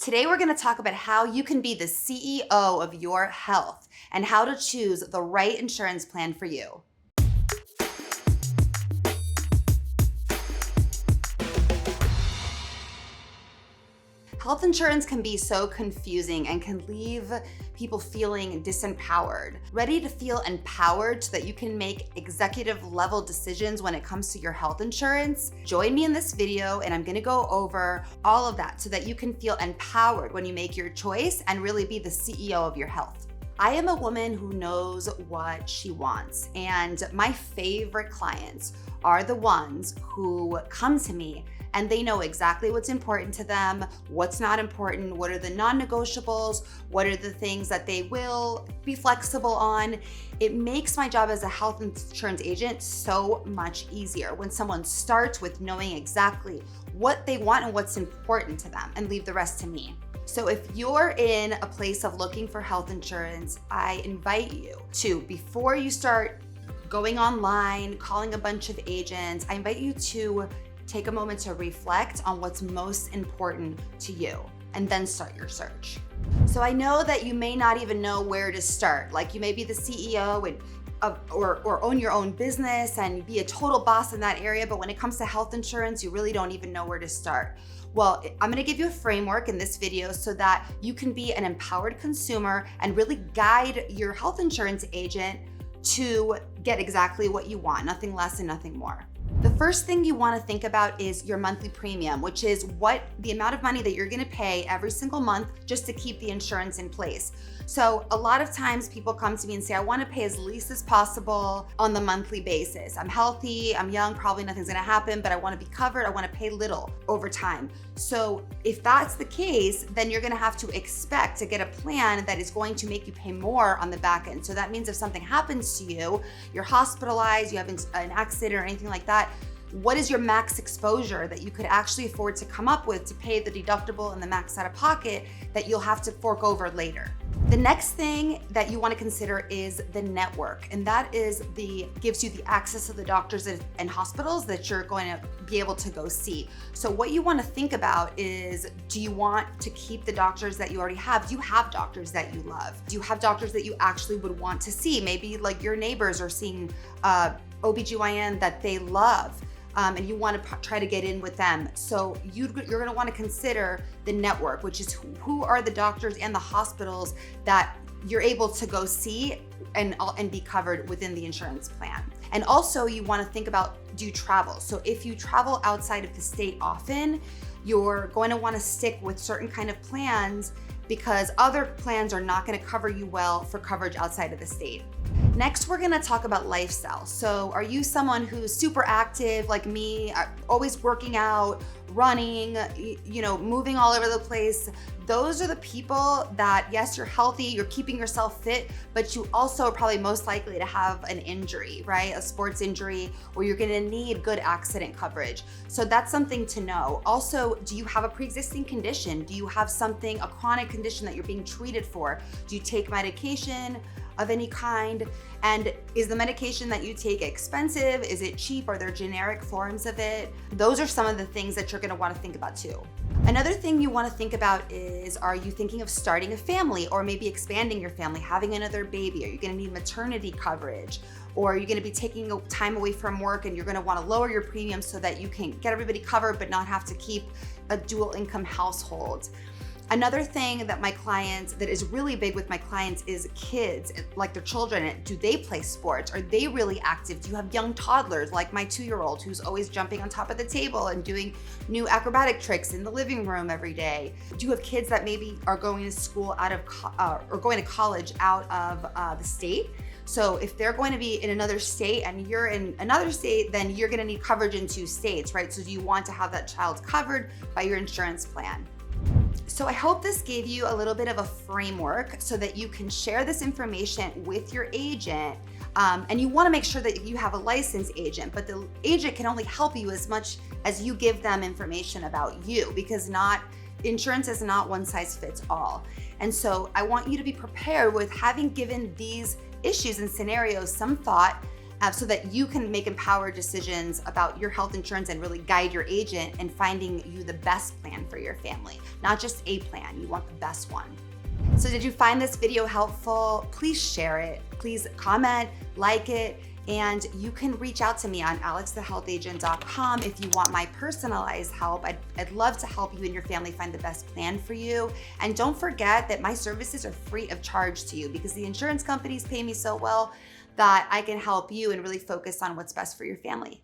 Today, we're going to talk about how you can be the CEO of your health and how to choose the right insurance plan for you. Health insurance can be so confusing and can leave people feeling disempowered. Ready to feel empowered so that you can make executive level decisions when it comes to your health insurance? Join me in this video and I'm gonna go over all of that so that you can feel empowered when you make your choice and really be the CEO of your health. I am a woman who knows what she wants, and my favorite clients are the ones who come to me and they know exactly what's important to them, what's not important, what are the non-negotiables, what are the things that they will be flexible on. It makes my job as a health insurance agent so much easier when someone starts with knowing exactly what they want and what's important to them and leave the rest to me. So if you're in a place of looking for health insurance, I invite you to, before you start going online, calling a bunch of agents, I invite you to take a moment to reflect on what's most important to you and then start your search. So I know that you may not even know where to start. Like, you may be the CEO or own your own business and be a total boss in that area, but when it comes to health insurance, you really don't even know where to start. Well, I'm gonna give you a framework in this video so that you can be an empowered consumer and really guide your health insurance agent to get exactly what you want, nothing less and nothing more. The first thing you want to think about is your monthly premium, which is the amount of money that you're going to pay every single month just to keep the insurance in place. So a lot of times people come to me and say, I want to pay as least as possible on the monthly basis. I'm healthy, I'm young, probably nothing's going to happen, but I want to be covered. I want to pay little over time. So if that's the case, then you're going to have to expect to get a plan that is going to make you pay more on the back end. So that means if something happens to you, you're hospitalized, you have an accident or anything like that, what is your max exposure that you could actually afford to come up with to pay the deductible and the max out of pocket that you'll have to fork over later? The next thing that you want to consider is the network, and that gives you the access to the doctors and hospitals that you're going to be able to go see. So what you want to think about is, do you want to keep the doctors that you already have? Do you have doctors that you love? Do you have doctors that you actually would want to see? Maybe like your neighbors are seeing OBGYN that they love. And you want to try to get in with them. So you're going to want to consider the network, which is who are the doctors and the hospitals that you're able to go see and be covered within the insurance plan. And also you want to think about, do you travel? So if you travel outside of the state often, you're going to want to stick with certain kind of plans because other plans are not going to cover you well for coverage outside of the state. Next, we're gonna talk about lifestyle. So are you someone who's super active like me, always working out, running, moving all over the place? Those are the people that, yes, you're healthy, you're keeping yourself fit, but you also are probably most likely to have an injury, right? A sports injury, or you're gonna need good accident coverage. So that's something to know. Also, do you have a pre-existing condition? Do you have a chronic condition that you're being treated for? Do you take medication of any kind? And is the medication that you take expensive? Is it cheap? Are there generic forms of it? Those are some of the things that you're gonna wanna think about too. Another thing you wanna think about is, are you thinking of starting a family or maybe expanding your family, having another baby? Are you gonna need maternity coverage? Or are you gonna be taking time away from work and you're gonna wanna lower your premium so that you can get everybody covered but not have to keep a dual income household? Another thing that is really big with my clients is kids, like their children. Do they play sports? Are they really active? Do you have young toddlers like my 2-year-old who's always jumping on top of the table and doing new acrobatic tricks in the living room every day? Do you have kids that maybe are going to school or going to college out of the state? So if they're going to be in another state and you're in another state, then you're going to need coverage in 2 states, right? So do you want to have that child covered by your insurance plan? So I hope this gave you a little bit of a framework so that you can share this information with your agent. And you want to make sure that you have a licensed agent, but the agent can only help you as much as you give them information about you, because insurance is not one size fits all. And so I want you to be prepared with having given these issues and scenarios some thought so that you can make empowered decisions about your health insurance and really guide your agent in finding you the best plan for your family. Not just a plan, you want the best one. So did you find this video helpful? Please share it. Please comment, like it, and you can reach out to me on alexthehealthagent.com if you want my personalized help. I'd love to help you and your family find the best plan for you. And don't forget that my services are free of charge to you because the insurance companies pay me so well that I can help you and really focus on what's best for your family.